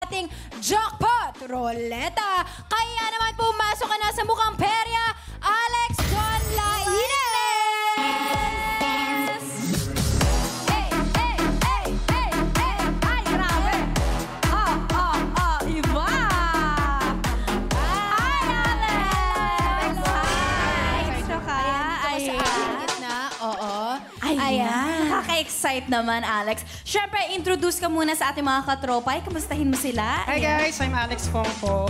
ating jackpot roleta. Kaya naman pumasok ka na sa mukhang perya, Alex John Lainez! Hey, hey, hey, hey, hey! Ay, grabe! Iba! Hi, Alex! Hi! Ayan. Nakaka-excite naman, Alex. Siyempre, introduce ka muna sa ating mga katropa. Kamustahin mo sila? Hi guys, I'm Alex Fong po.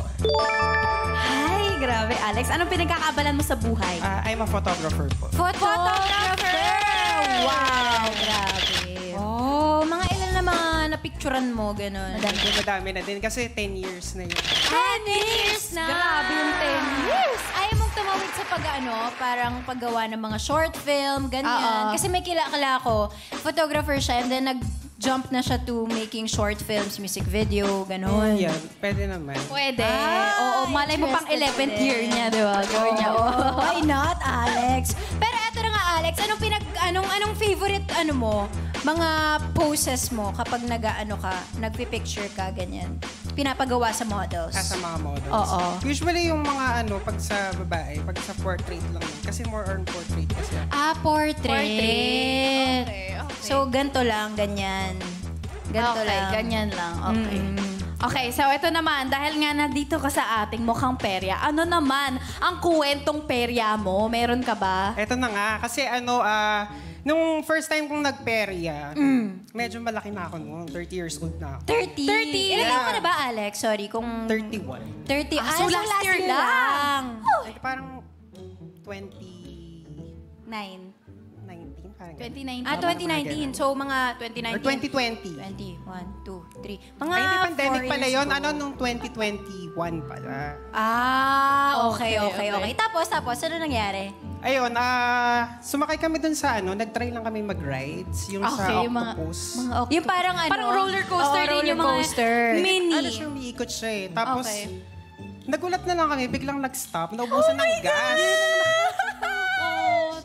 Hi! Grabe, Alex. Anong pinagkakabalan mo sa buhay? I'm a photographer po. Photographer! Wow! Grabe. Oh, mga ilan na mga napicturan mo, gano'n? Madami na din kasi 10 years na yun. 10 years na! Grabe yung 10 years. Ayaw mong tumawid sa parang paggawa ng mga short film, ganyan. Oo. Kasi may kilala ko, photographer siya, and then nag-jump na siya to making short films, music video, gano'n. Yan, pwede naman. Pwede. Oo, malay mo pang 11th year niya, di ba? Gawin niya. Why not, Alex? Pero eto na nga, Alex, anong favorite, mga poses mo kapag nagpipicture ka, ganyan? Pinapagawa sa models. Sa mga models. Oo. Usually yung mga pag sa babae, pag sa portrait lang. Kasi more on portrait kasi. Portrait. Okay. So, ganito lang, ganyan. Ganito Okay, lang. ganyan lang. Okay. Okay, so ito naman, dahil nga nandito ka sa ating mukhang perya, ano naman ang kwentong perya mo? Meron ka ba? Eto na nga, kasi nung first time kong nagperya, medyo malaki na ako noon. 30 years old na ako. 30. 30. Ilan Yeah. taon ka na ba, Alex? Sorry, kung... 31. 30. So last year lang. Ay, parang 20... 9. 19, parang 2019. 2019. So, mga 2019. Or 2020. 20, 1, 2, 3. Mga Ay, hindi pandemic 4 pala years yun. ago. Nung 2021 pala. Okay. Okay. Tapos, ano nangyari? Ayun, sumakay kami dun sa nag-try lang kami mag-rides. Yung sa Okay, yung mga- octopus. Yung parang Parang roller coaster din yung mga mini. Siya, umiikot siya eh. Tapos, Okay. nagulat na lang kami, biglang nag-stop, naubusan ng gas.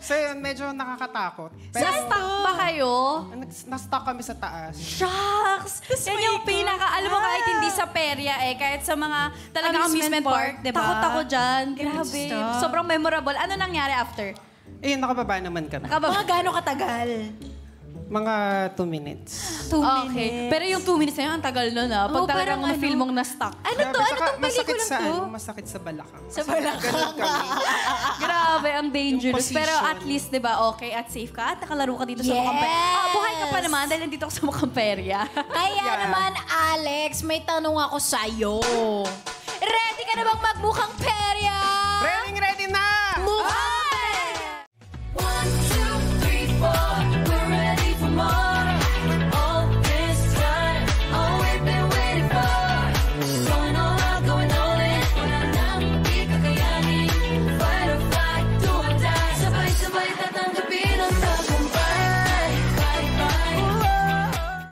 So yun, medyo nakakatakot. Na-stuck ba kayo? Na-stuck kami sa taas. Shucks! Yan yung alam mo kahit hindi sa perya kahit sa mga talagang amusement park, diba? Takot ako dyan. Grabe. Sobrang memorable. Ano nangyari after? Ayun, nakababa naman kami. Mga gano'ng katagal? Mga 2 minutes. 2 Okay. Pero yung 2 minutes na yun, ang tagal nun Pag Oo, talagang parang na-feel mong na-stuck. Ano to? Grabe, Ano saka tong pelikulang sa, to? masakit sa balakang. Sa balakang. Ganun kami. Grabe, ang dangerous. Yung Pero position. at least, di ba, okay at safe ka? At nakalaro ka dito sa Yes! mukhang perya. Buhay ka pa naman dahil nandito ka sa mukhang perya. Kaya Yeah. naman, Alex, may tanong ako sa'yo. Ready ka na bang magmukhang perya?